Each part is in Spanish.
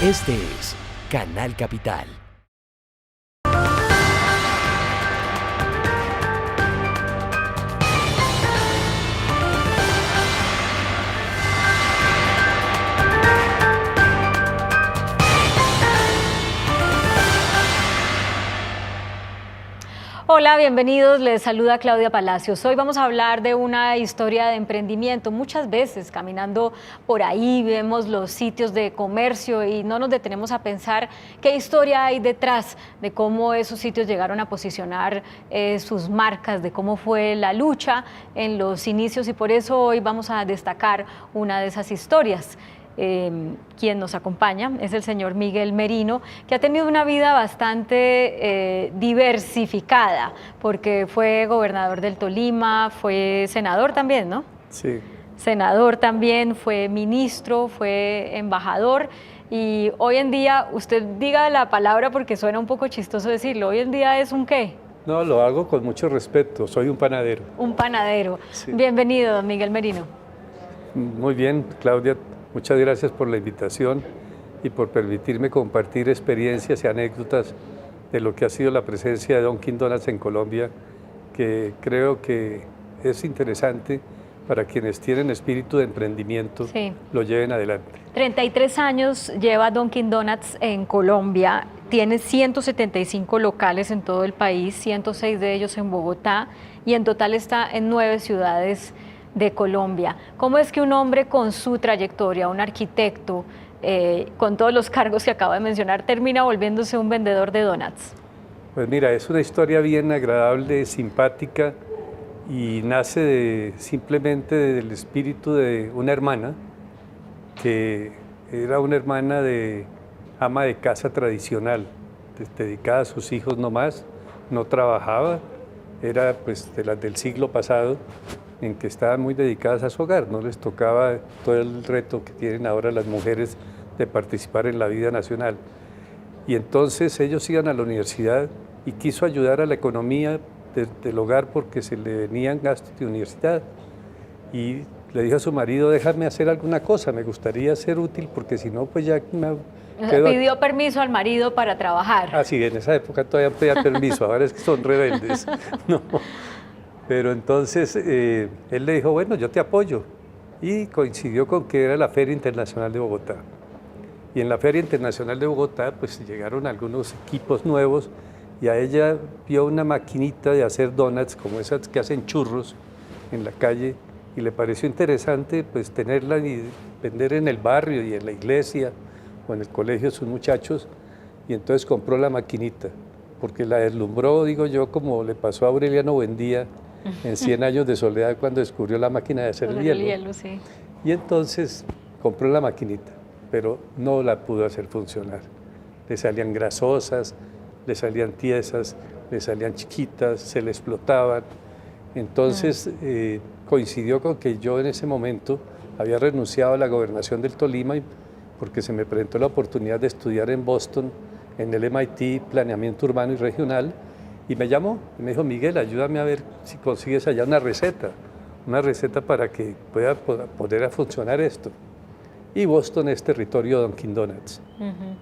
Este es Canal Capital. Hola, bienvenidos, les saluda Claudia Palacios. Hoy vamos a hablar de una historia de emprendimiento. Muchas veces caminando por ahí vemos los sitios de comercio y no nos detenemos a pensar qué historia hay detrás de cómo esos sitios llegaron a posicionar sus marcas, de cómo fue la lucha en los inicios, y por eso hoy vamos a destacar una de esas historias. Quien nos acompaña es el señor Miguel Merino, que ha tenido una vida bastante diversificada, porque fue gobernador del Tolima, fue senador también, ¿no? Sí. Senador también, fue ministro, fue embajador, y hoy en día, usted diga la palabra porque suena un poco chistoso decirlo, hoy en día es un ¿qué? No, lo hago con mucho respeto, soy un panadero. Un panadero. Sí. Bienvenido, don Miguel Merino. Muy bien, Claudia. Muchas gracias por la invitación y por permitirme compartir experiencias y anécdotas de lo que ha sido la presencia de Dunkin' Donuts en Colombia, que creo que es interesante para quienes tienen espíritu de emprendimiento, sí, lo lleven adelante. 33 años lleva Dunkin' Donuts en Colombia, tiene 175 locales en todo el país, 106 de ellos en Bogotá, y en total está en 9 ciudades de Colombia. ¿Cómo es que un hombre con su trayectoria, un arquitecto, con todos los cargos que acabo de mencionar, termina volviéndose un vendedor de donuts? Pues mira, es una historia bien agradable, simpática, y nace simplemente del espíritu de una hermana, que era una hermana de ama de casa tradicional, dedicada a sus hijos nomás, no trabajaba, era pues de las del siglo pasado, en que estaban muy dedicadas a su hogar, no les tocaba todo el reto que tienen ahora las mujeres de participar en la vida nacional. Y entonces ellos iban a la universidad y quiso ayudar a la economía del hogar porque se le venían gastos de universidad. Y le dijo a su marido, déjame hacer alguna cosa, me gustaría ser útil porque si no, pues ya me quedo... Pidió permiso al marido para trabajar. Ah, sí, en esa época todavía pedía permiso, ahora es que son rebeldes. No. Pero entonces él le dijo, bueno, yo te apoyo. Y coincidió con que era la Feria Internacional de Bogotá. Y en la Feria Internacional de Bogotá, pues llegaron algunos equipos nuevos y a ella vio una maquinita de hacer donuts, como esas que hacen churros en la calle, y le pareció interesante pues tenerla y vender en el barrio y en la iglesia o en el colegio de sus muchachos, y entonces compró la maquinita, porque la deslumbró, digo yo, como le pasó a Aureliano Buendía en 100 años de soledad cuando descubrió la máquina de hacer el hielo. Sí. Y entonces compró la maquinita, pero no la pudo hacer funcionar. Le salían grasosas, le salían tiesas, le salían chiquitas, se le explotaban. Entonces coincidió con que yo en ese momento había renunciado a la gobernación del Tolima porque se me presentó la oportunidad de estudiar en Boston, en el MIT, Planeamiento Urbano y Regional, y me llamó y me dijo, Miguel, ayúdame a ver si consigues allá una receta para que pueda poner a funcionar esto. Y Boston es territorio de Dunkin' Donuts.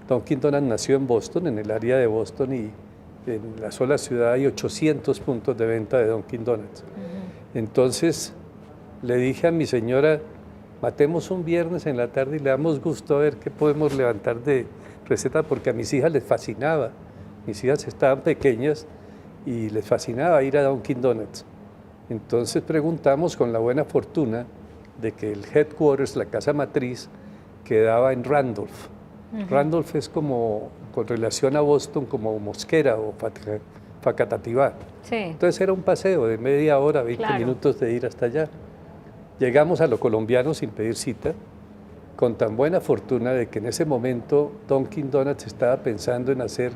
Dunkin' Donuts nació en Boston, en el área de Boston, y en la sola ciudad hay 800 puntos de venta de Dunkin' Donuts. Entonces le dije a mi señora, matemos un viernes en la tarde y le damos gusto a ver qué podemos levantar de receta, porque a mis hijas les fascinaba. Mis hijas estaban pequeñas y les fascinaba ir a Dunkin' Donuts. Entonces preguntamos con la buena fortuna de que el headquarters, la casa matriz, quedaba en Randolph. Randolph es como, con relación a Boston, como Mosquera o Facatativá. Sí. Entonces era un paseo de media hora, 20 minutos de ir hasta allá. Llegamos a lo colombiano sin pedir cita, con tan buena fortuna de que en ese momento Dunkin' Donuts estaba pensando en hacer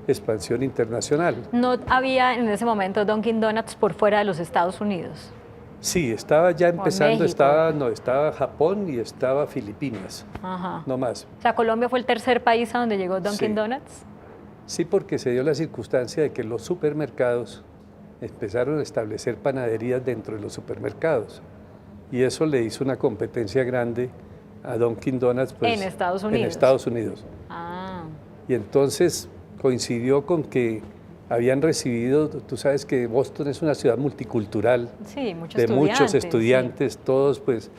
expansión internacional. ¿No había en ese momento Dunkin' Donuts por fuera de los Estados Unidos? Sí, estaba ya empezando, estaba Japón y estaba Filipinas, no más. O sea, Colombia fue el tercer país a donde llegó Dunkin' Donuts. Sí, porque se dio la circunstancia de que los supermercados empezaron a establecer panaderías dentro de los supermercados, y eso le hizo una competencia grande a Dunkin' Donuts, pues, en Estados Unidos. En Estados Unidos. Y entonces coincidió con que habían recibido, tú sabes que Boston es una ciudad multicultural, Sí, muchos de estudiantes. muchos estudiantes, Sí. todos pues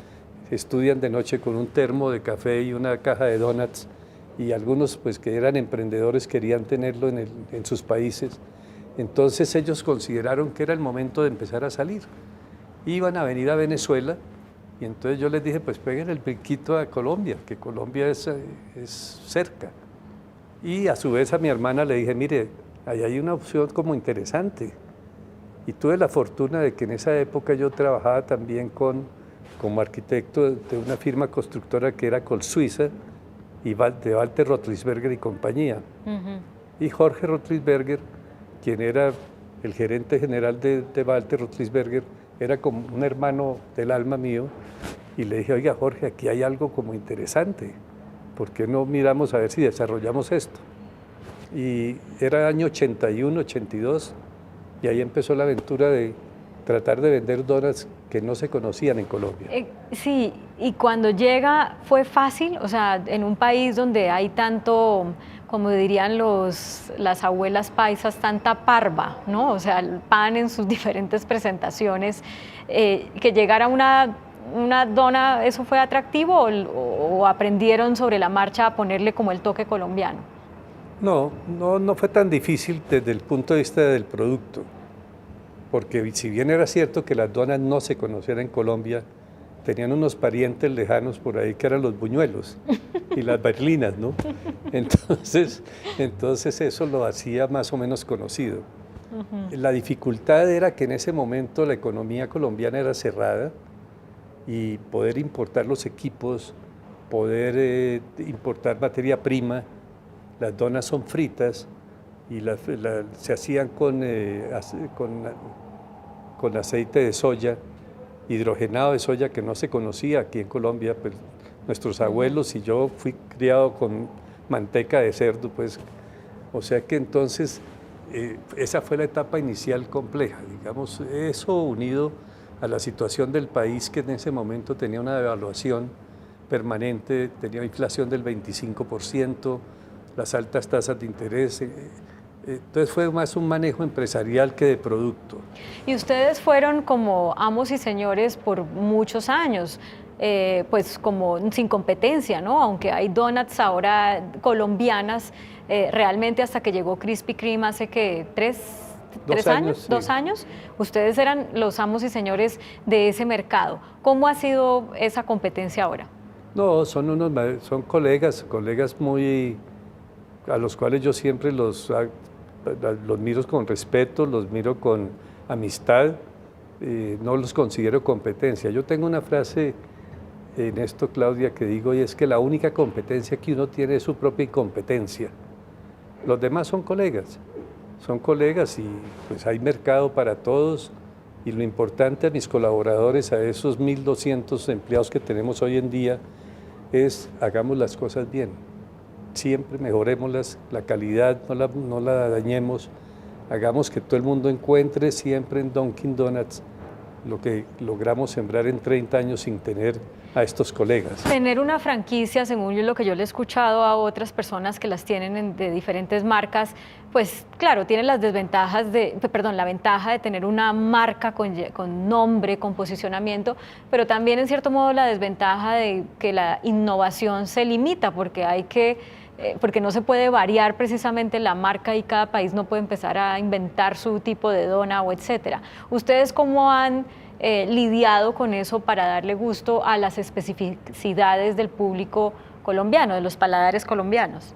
estudian de noche con un termo de café y una caja de donuts, y algunos pues que eran emprendedores querían tenerlo en sus países. Entonces ellos consideraron que era el momento de empezar a salir. Iban a venir a Venezuela, y entonces yo les dije, pues peguen el brinquito a Colombia, que Colombia es cerca. Y a su vez a mi hermana le dije, mire, ahí hay una opción como interesante. Y tuve la fortuna de que en esa época yo trabajaba también como arquitecto de una firma constructora que era Colsuiza, y de Walter Rotlisberger y compañía. Y Jorge Rotlisberger, quien era el gerente general de Walter Rotlisberger, era como un hermano del alma mío, y le dije, oiga Jorge, aquí hay algo como interesante, ¿por qué no miramos a ver si desarrollamos esto? Y era año 81, 82, y ahí empezó la aventura de tratar de vender donuts que no se conocían en Colombia. Sí, y cuando llega fue fácil, o sea, en un país donde hay tanto, como dirían las abuelas paisas, tanta parva, ¿no? O sea, el pan en sus diferentes presentaciones, que llegara una dona, ¿eso fue atractivo o aprendieron sobre la marcha a ponerle como el toque colombiano? No fue tan difícil desde el punto de vista del producto, porque si bien era cierto que las donas no se conocían en Colombia, tenían unos parientes lejanos por ahí que eran los buñuelos y las berlinas, ¿no? Entonces eso lo hacía más o menos conocido. La dificultad era que en ese momento la economía colombiana era cerrada, y poder importar los equipos, poder importar materia prima. Las donas son fritas y se hacían con aceite de soya, hidrogenado de soya, que no se conocía aquí en Colombia. Pues, nuestros abuelos y yo fui criado con manteca de cerdo, pues, o sea que entonces esa fue la etapa inicial compleja, digamos, eso unido a la situación del país, que en ese momento tenía una devaluación permanente, tenía inflación del 25%, las altas tasas de interés. Entonces fue más un manejo empresarial que de producto. Y ustedes fueron como amos y señores por muchos años, pues como sin competencia, ¿no? Aunque hay donuts ahora colombianas, realmente hasta que llegó Krispy Kreme hace que ¿Tres años? Sí. 2 años. Ustedes eran los amos y señores de ese mercado. ¿Cómo ha sido esa competencia ahora? No, son colegas muy, a los cuales yo siempre los miro con respeto, los miro con amistad, no los considero competencia. Yo tengo una frase en esto, Claudia, que digo, y es que la única competencia que uno tiene es su propia incompetencia. Los demás son colegas y pues hay mercado para todos, y lo importante a mis colaboradores, a esos 1.200 empleados que tenemos hoy en día, es hagamos las cosas bien, siempre mejorémoslas, la calidad no la dañemos, hagamos que todo el mundo encuentre siempre en Dunkin' Donuts lo que logramos sembrar en 30 años sin tener a estos colegas. Tener una franquicia, según lo que yo le he escuchado a otras personas que las tienen de diferentes marcas, pues claro, tiene las desventajas la ventaja de tener una marca con nombre, con posicionamiento, pero también en cierto modo la desventaja de que la innovación se limita, porque no se puede variar precisamente la marca y cada país no puede empezar a inventar su tipo de dona o etcétera. ¿Ustedes cómo han lidiado con eso para darle gusto a las especificidades del público colombiano, de los paladares colombianos?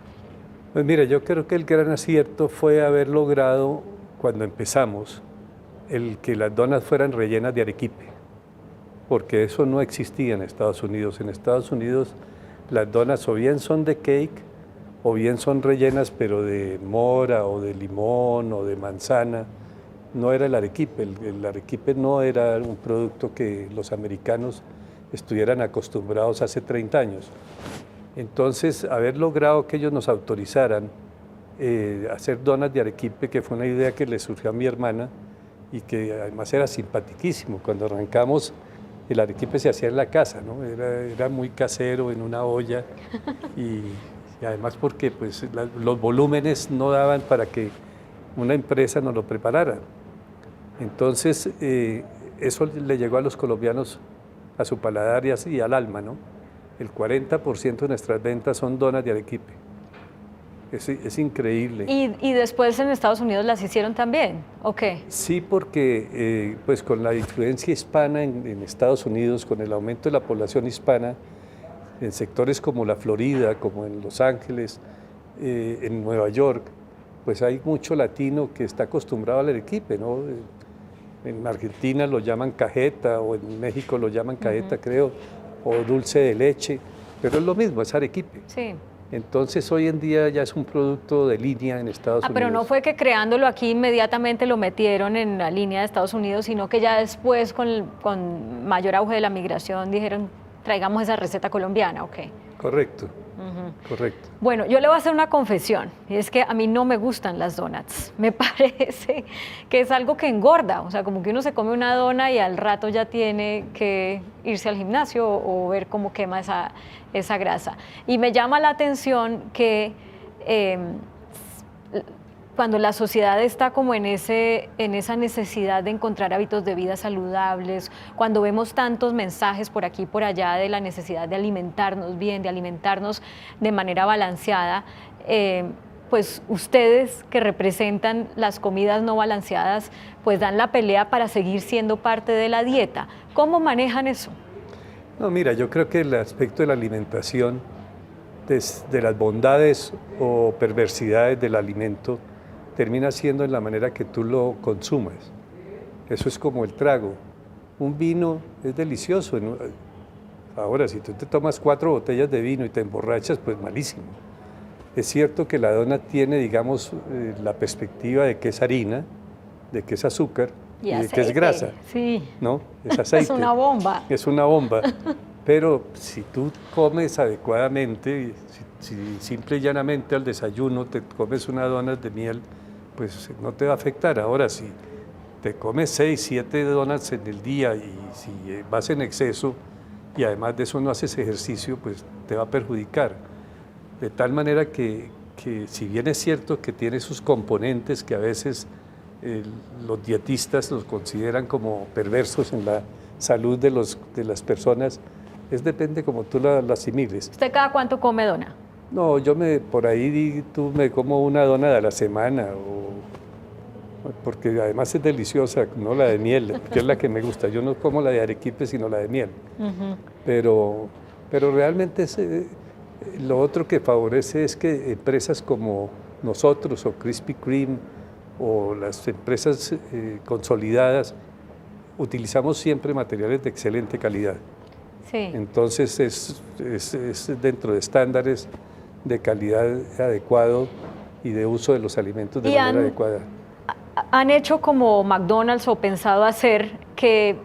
Pues mira, yo creo que el gran acierto fue haber logrado, cuando empezamos, el que las donas fueran rellenas de arequipe, porque eso no existía en Estados Unidos. En Estados Unidos las donas o bien son de cake, o bien son rellenas pero de mora o de limón o de manzana. No era el arequipe, el arequipe no era un producto que los americanos estuvieran acostumbrados hace 30 años. Entonces, haber logrado que ellos nos autorizaran hacer donas de arequipe, que fue una idea que le surgió a mi hermana y que además era simpaticísimo. Cuando arrancamos, el arequipe se hacía en la casa, ¿no? Era muy casero, en una olla, y Y además porque pues, los volúmenes no daban para que una empresa nos lo preparara. Entonces, eso le llegó a los colombianos a su paladar y al alma, ¿no? El 40% de nuestras ventas son donas de arequipe. Es increíble. ¿Y después en Estados Unidos las hicieron también? ¿O qué? Sí, porque pues con la influencia hispana en Estados Unidos, con el aumento de la población hispana, en sectores como la Florida, como en Los Ángeles, en Nueva York, pues hay mucho latino que está acostumbrado al arequipe, ¿no? En Argentina lo llaman cajeta, o en México lo llaman cajeta, creo, o dulce de leche, pero es lo mismo, es arequipe. Sí. Entonces hoy en día ya es un producto de línea en Estados Unidos. Pero no fue que creándolo aquí inmediatamente lo metieron en la línea de Estados Unidos, sino que ya después con mayor auge de la migración dijeron, traigamos esa receta colombiana, ¿ok? Correcto, correcto. Bueno, yo le voy a hacer una confesión, y es que a mí no me gustan las donuts. Me parece que es algo que engorda, o sea, como que uno se come una dona y al rato ya tiene que irse al gimnasio o ver cómo quema esa grasa. Y me llama la atención que cuando la sociedad está como en esa necesidad de encontrar hábitos de vida saludables, cuando vemos tantos mensajes por aquí y por allá de la necesidad de alimentarnos bien, de alimentarnos de manera balanceada, pues ustedes que representan las comidas no balanceadas, pues dan la pelea para seguir siendo parte de la dieta. ¿Cómo manejan eso? No, mira, yo creo que el aspecto de la alimentación, de las bondades o perversidades del alimento, termina siendo en la manera que tú lo consumas. Eso es como el trago. Un vino es delicioso. Ahora, si tú te tomas 4 botellas de vino y te emborrachas, pues malísimo. Es cierto que la dona tiene, digamos, la perspectiva de que es harina, de que es azúcar y de que es grasa. Sí. ¿No? Es aceite. Es una bomba. Es una bomba. Pero si tú comes adecuadamente, si simple y llanamente al desayuno te comes una dona de miel, pues no te va a afectar. Ahora, si te comes 6, 7 donas en el día y si vas en exceso y además de eso no haces ejercicio, pues te va a perjudicar. De tal manera que si bien es cierto que tiene sus componentes que a veces los dietistas los consideran como perversos en la salud de las personas, depende como tú la asimiles. ¿Usted cada cuánto come dona? No, yo por ahí me como una dona a la semana, porque además es deliciosa, no la de miel, que es la que me gusta. Yo no como la de arequipe, sino la de miel. Pero realmente lo otro que favorece es que empresas como nosotros, o Krispy Kreme, o las empresas consolidadas, utilizamos siempre materiales de excelente calidad. Sí. Entonces es dentro de estándares de calidad adecuado y de uso de los alimentos de manera adecuada. ¿Han hecho como McDonald's o pensado hacer que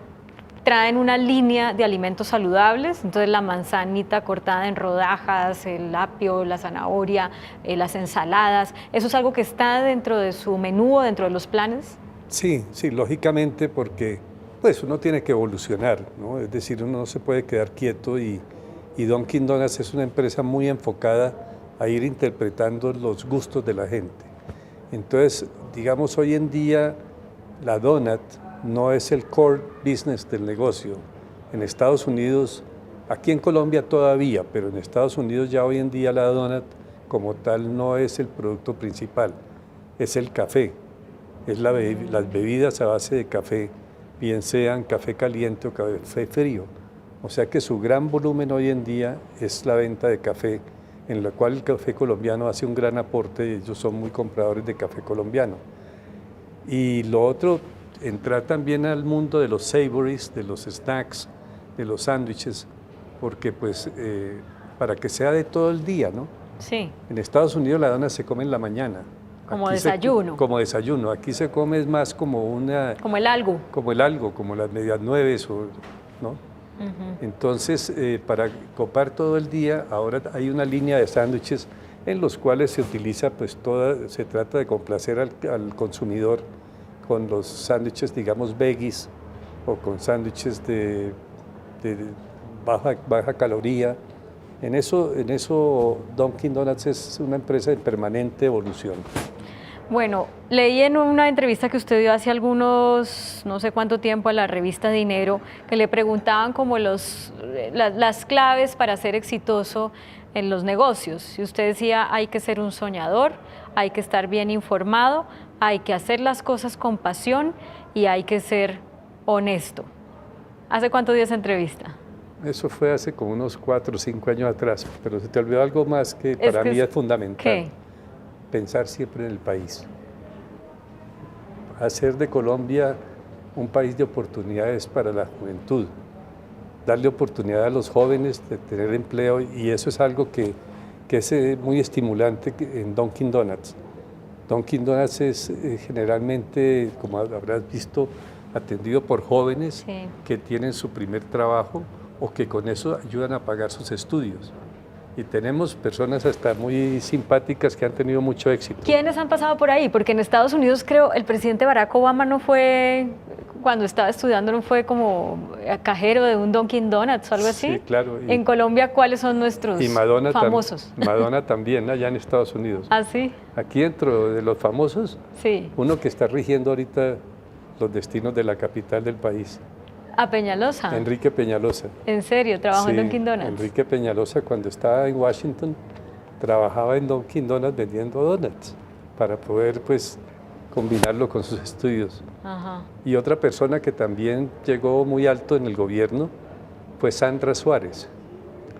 traen una línea de alimentos saludables? Entonces la manzanita cortada en rodajas, el apio, la zanahoria, las ensaladas, ¿eso es algo que está dentro de su menú o dentro de los planes? Sí, lógicamente, porque pues uno tiene que evolucionar, ¿no? Es decir, uno no se puede quedar quieto y Dunkin' Donuts es una empresa muy enfocada a ir interpretando los gustos de la gente. Entonces, digamos, hoy en día la donut no es el core business del negocio. En Estados Unidos, aquí en Colombia todavía, pero en Estados Unidos ya hoy en día la donut como tal no es el producto principal, es el café, es las bebidas a base de café, bien sean café caliente o café frío. O sea que su gran volumen hoy en día es la venta de café, en la cual el café colombiano hace un gran aporte y ellos son muy compradores de café colombiano. Y lo otro, entrar también al mundo de los savories, de los snacks, de los sándwiches, porque pues para que sea de todo el día, ¿no? Sí. En Estados Unidos la dona se come en la mañana. Como desayuno. Como desayuno. Aquí se come es más como una... Como el algo. Como el algo, como las medias nueves, ¿no? Entonces, para copar todo el día, ahora hay una línea de sándwiches en los cuales se utiliza, pues se trata de complacer al consumidor con los sándwiches, digamos, veggies, o con sándwiches de baja caloría, En eso Dunkin' Donuts es una empresa en permanente evolución. Bueno, leí en una entrevista que usted dio hace algunos, no sé cuánto tiempo, a la revista Dinero, que le preguntaban como las claves para ser exitoso en los negocios. Y usted decía, hay que ser un soñador, hay que estar bien informado, hay que hacer las cosas con pasión y hay que ser honesto. ¿Hace cuánto dio esa entrevista? Eso fue hace como unos 4 o 5 años atrás, pero se te olvidó algo más que para mí es fundamental. ¿Qué? Pensar siempre en el país. Hacer de Colombia un país de oportunidades para la juventud, darle oportunidad a los jóvenes de tener empleo, y eso es algo que es muy estimulante en Dunkin' Donuts. Dunkin' Donuts es generalmente, como habrás visto, atendido por jóvenes que tienen su primer trabajo o que con eso ayudan a pagar sus estudios. Y tenemos personas hasta muy simpáticas que han tenido mucho éxito. ¿Quiénes han pasado por ahí? Porque en Estados Unidos, creo, el presidente Barack Obama no fue, cuando estaba estudiando, no fue como cajero de un Dunkin' Donuts o algo así. Sí, claro. En Colombia, ¿cuáles son nuestros famosos? Madonna también, allá en Estados Unidos. ¿Ah, sí? Aquí dentro de los famosos, sí. Uno que está rigiendo ahorita los destinos de la capital del país. ¿A Peñalosa? Enrique Peñalosa. ¿En serio? ¿Trabajó en Dunkin' Donuts? Enrique Peñalosa, cuando estaba en Washington, trabajaba en Dunkin' Donuts vendiendo donuts para poder, pues, combinarlo con sus estudios. Ajá. Y otra persona que también llegó muy alto en el gobierno fue Sandra Suárez.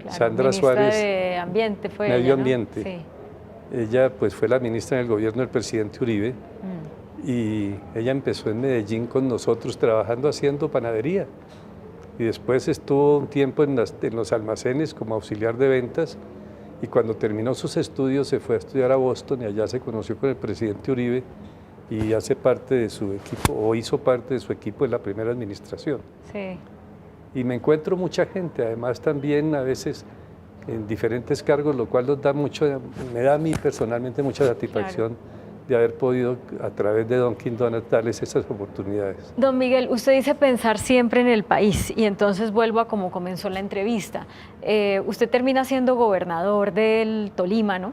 Claro, Sandra Suárez, de Ambiente fue Medio ella, ¿no? Ambiente. Sí. Ella, pues, fue la ministra en el gobierno del presidente Uribe. Y ella empezó en Medellín con nosotros trabajando haciendo panadería, y después estuvo un tiempo en los almacenes como auxiliar de ventas, y cuando terminó sus estudios se fue a estudiar a Boston y allá se conoció con el presidente Uribe y hace parte de su equipo, o hizo parte de su equipo en la primera administración. Sí. Y me encuentro mucha gente, además también a veces en diferentes cargos, lo cual me da a mí personalmente mucha satisfacción. Claro. De haber podido, a través de Dunkin' Donuts, darles esas oportunidades. Don Miguel, usted dice pensar siempre en el país, y entonces vuelvo a cómo comenzó la entrevista. Usted termina siendo gobernador del Tolima, ¿no?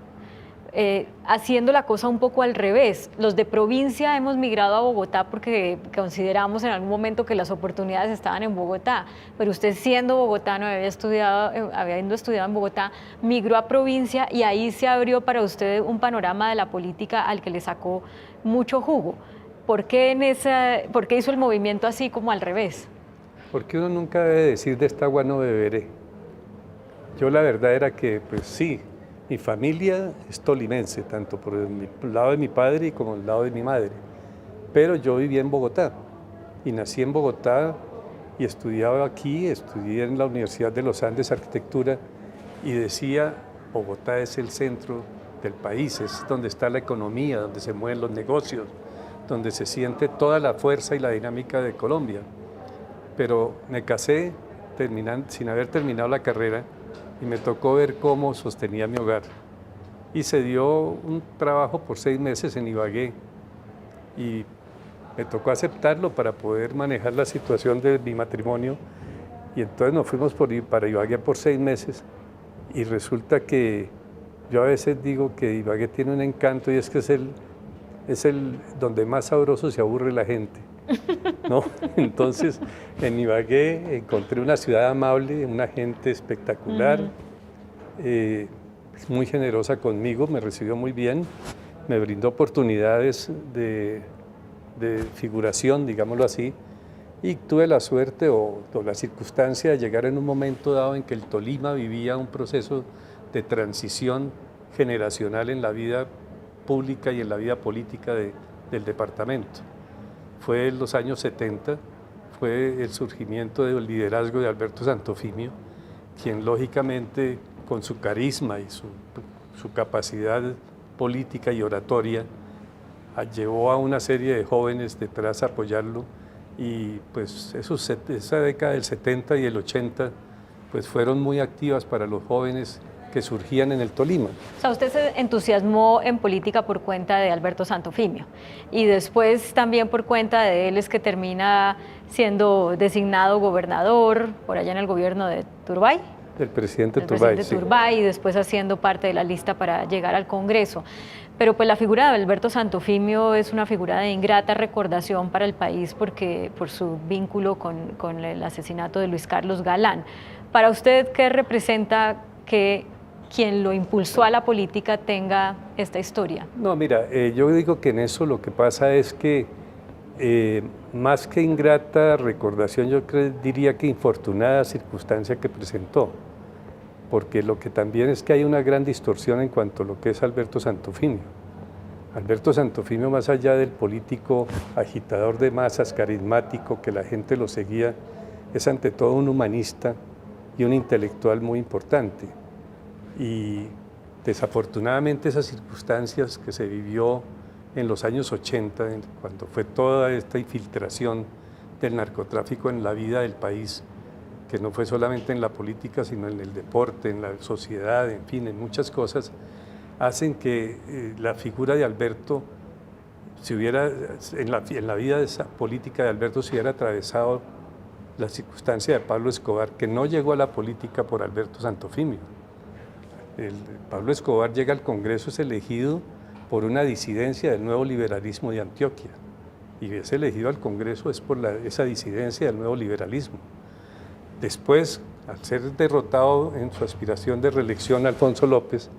Haciendo la cosa un poco al revés. Los de provincia hemos migrado a Bogotá porque consideramos en algún momento que las oportunidades estaban en Bogotá, pero usted, siendo bogotano, habiendo estudiado en Bogotá, migró a provincia y ahí se abrió para usted un panorama de la política al que le sacó mucho jugo. ¿Por qué hizo el movimiento así como al revés? Porque uno nunca debe decir de esta agua no beberé. Yo la verdad era que, pues sí, mi familia es tolimense, tanto por el lado de mi padre como el lado de mi madre. Pero yo vivía en Bogotá y nací en Bogotá y estudiaba aquí, estudié en la Universidad de los Andes Arquitectura, y decía, Bogotá es el centro del país, es donde está la economía, donde se mueven los negocios, donde se siente toda la fuerza y la dinámica de Colombia. Pero me casé sin haber terminado la carrera, y me tocó ver cómo sostenía mi hogar. Y se dio un trabajo por 6 meses en Ibagué, y me tocó aceptarlo para poder manejar la situación de mi matrimonio, y entonces nos fuimos para Ibagué por 6 meses, y resulta que yo a veces digo que Ibagué tiene un encanto, y es que es el donde más sabroso se aburre la gente, ¿no? Entonces, en Ibagué encontré una ciudad amable, una gente espectacular, muy generosa conmigo, me recibió muy bien, me brindó oportunidades de figuración, digámoslo así, y tuve la suerte o la circunstancia de llegar en un momento dado en que el Tolima vivía un proceso de transición generacional en la vida pública y en la vida política del departamento. Fue en los años 70, fue el surgimiento del liderazgo de Alberto Santofimio, quien lógicamente con su carisma y su capacidad política y oratoria llevó a una serie de jóvenes detrás a apoyarlo, y pues esa década del 70 y el 80 pues fueron muy activas para los jóvenes que surgían en el Tolima. O sea, usted se entusiasmó en política por cuenta de Alberto Santofimio, y después también por cuenta de él es que termina siendo designado gobernador por allá en el gobierno de Turbay. del presidente del Turbay. presidente Turbay, y después haciendo parte de la lista para llegar al Congreso. Pero pues la figura de Alberto Santofimio es una figura de ingrata recordación para el país porque por su vínculo con el asesinato de Luis Carlos Galán. Para usted, ¿qué representa que quien lo impulsó a la política tenga esta historia? No, mira, yo digo que en eso lo que pasa es que más que ingrata recordación, yo diría que infortunada circunstancia que presentó, porque lo que también es que hay una gran distorsión en cuanto a lo que es Alberto Santofimio. Alberto Santofimio, más allá del político agitador de masas, carismático, que la gente lo seguía, es ante todo un humanista y un intelectual muy importante. Y desafortunadamente esas circunstancias que se vivió en los años 80, cuando fue toda esta infiltración del narcotráfico en la vida del país, que no fue solamente en la política, sino en el deporte, en la sociedad, en fin, en muchas cosas, hacen que la figura de Alberto, en la vida de esa política de Alberto se hubiera atravesado la circunstancia de Pablo Escobar, que no llegó a la política por Alberto Santofimio. Pablo Escobar llega al Congreso, es elegido por una disidencia del nuevo liberalismo de Antioquia, y es elegido al Congreso es por esa disidencia del nuevo liberalismo. Después, al ser derrotado en su aspiración de reelección Alfonso López,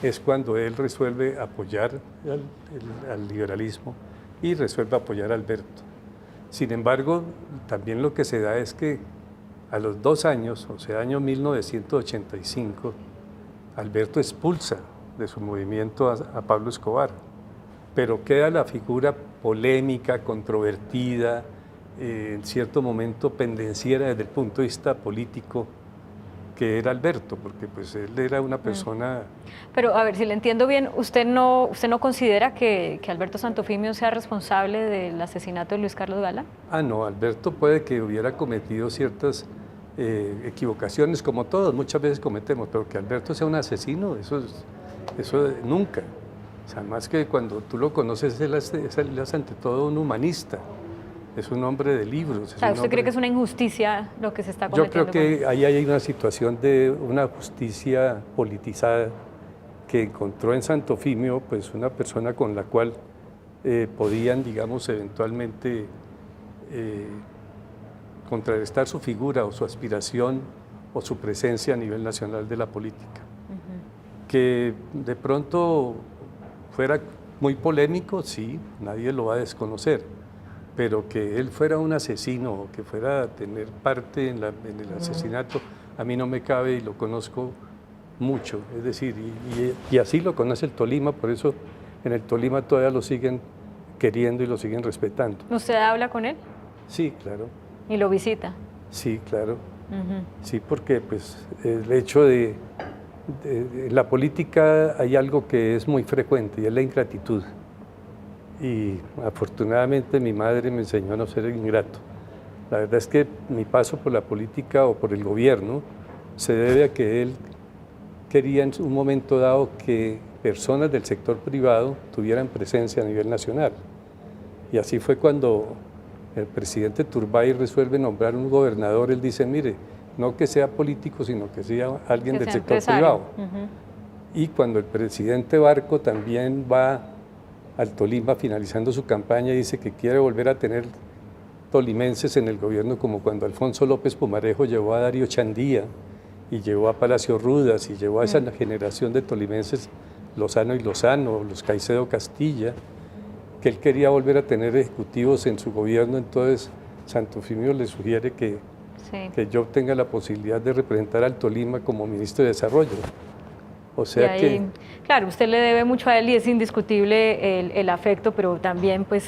es cuando él resuelve apoyar al liberalismo y resuelve apoyar a Alberto. Sin embargo, también lo que se da es que a los 2 años, o sea, año 1985, Alberto expulsa de su movimiento a Pablo Escobar, pero queda la figura polémica, controvertida, en cierto momento pendenciera desde el punto de vista político, que era Alberto, porque pues él era una persona... Pero a ver, si le entiendo bien, ¿usted no considera que Alberto Santofimio sea responsable del asesinato de Luis Carlos Galán? Ah, no, Alberto puede que hubiera cometido ciertas equivocaciones, como todos muchas veces cometemos, pero que Alberto sea un asesino, eso nunca. O sea, más que cuando tú lo conoces, él es ante todo un humanista, es un hombre de libros. O sea, ¿usted cree que es una injusticia lo que se está cometiendo? Yo creo que ahí hay una situación de una justicia politizada que encontró en Santofimio pues una persona con la cual podían, digamos, eventualmente contrarrestar su figura o su aspiración o su presencia a nivel nacional de la política. Que de pronto fuera muy polémico, sí, nadie lo va a desconocer, pero que él fuera un asesino o que fuera a tener parte en el asesinato, a mí no me cabe y lo conozco mucho, es decir, y así lo conoce el Tolima, por eso en el Tolima todavía lo siguen queriendo y lo siguen respetando. ¿Usted habla con él? Sí, claro. ¿Y lo visita? Sí, claro. Sí, porque pues el hecho de la política hay algo que es muy frecuente y es la ingratitud. Y afortunadamente mi madre me enseñó a no ser ingrato. La verdad es que mi paso por la política o por el gobierno se debe a que él quería en un momento dado que personas del sector privado tuvieran presencia a nivel nacional. Y así fue cuando el presidente Turbay resuelve nombrar un gobernador, él dice, mire, no que sea político, sino que sea alguien del sector privado. Y cuando el presidente Barco también va al Tolima finalizando su campaña y dice que quiere volver a tener tolimenses en el gobierno como cuando Alfonso López Pumarejo llevó a Darío Chandía y llevó a Palacio Rudas y llevó a esa generación de tolimenses, Lozano y Lozano, los Caicedo Castilla, que él quería volver a tener ejecutivos en su gobierno. Entonces Santofimio le sugiere que yo tenga la posibilidad de representar al Tolima como ministro de Desarrollo. O sea que... Claro, usted le debe mucho a él y es indiscutible el afecto, pero también pues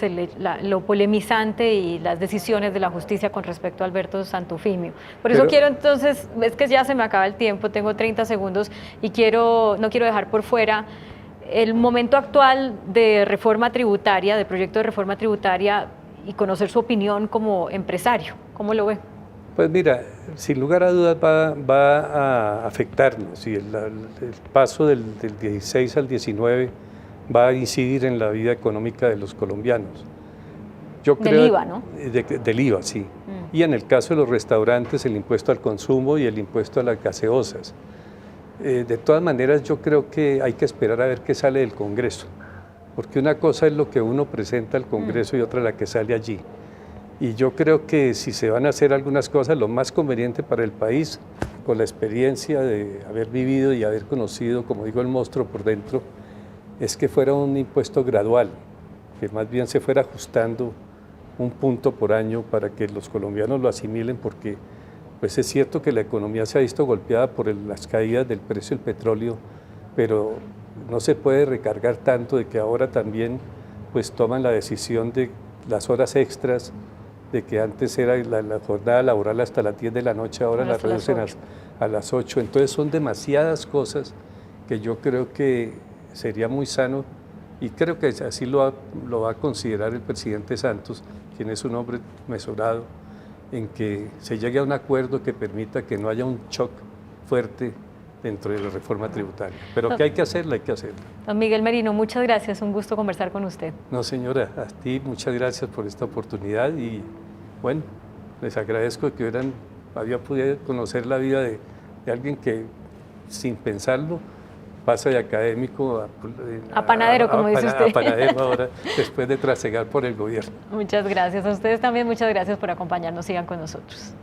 lo polemizante y las decisiones de la justicia con respecto a Alberto Santofimio. Por eso quiero entonces, es que ya se me acaba el tiempo, tengo 30 segundos y no quiero dejar por fuera el momento actual de reforma tributaria, de proyecto de reforma tributaria y conocer su opinión como empresario. ¿Cómo lo ve? Pues mira, sin lugar a dudas va a afectarnos y el paso del 16 al 19 va a incidir en la vida económica de los colombianos. Yo creo, del IVA, ¿no? Del IVA, sí. Y en el caso de los restaurantes, el impuesto al consumo y el impuesto a las gaseosas. De todas maneras, yo creo que hay que esperar a ver qué sale del Congreso, porque una cosa es lo que uno presenta al Congreso y otra la que sale allí. Y yo creo que si se van a hacer algunas cosas, lo más conveniente para el país, con la experiencia de haber vivido y haber conocido, como digo, el monstruo por dentro, es que fuera un impuesto gradual, que más bien se fuera ajustando un punto por año para que los colombianos lo asimilen, porque pues es cierto que la economía se ha visto golpeada por las caídas del precio del petróleo, pero no se puede recargar tanto de que ahora también pues toman la decisión de las horas extras, de que antes era la jornada laboral hasta las 10 de la noche, ahora la reducen a las 8. Entonces son demasiadas cosas que yo creo que sería muy sano, y creo que así lo va a considerar el presidente Santos, quien es un hombre mesurado, en que se llegue a un acuerdo que permita que no haya un shock fuerte dentro de la reforma tributaria. Pero que hay que hacerla, hay que hacerla. Don Miguel Merino, muchas gracias, un gusto conversar con usted. No, señora, a ti muchas gracias por esta oportunidad y bueno, les agradezco que había podido conocer la vida de alguien que sin pensarlo pasa de académico a panadero, como dice usted. A panadero ahora, después de trasegar por el gobierno. Muchas gracias. A ustedes también muchas gracias por acompañarnos. Sigan con nosotros.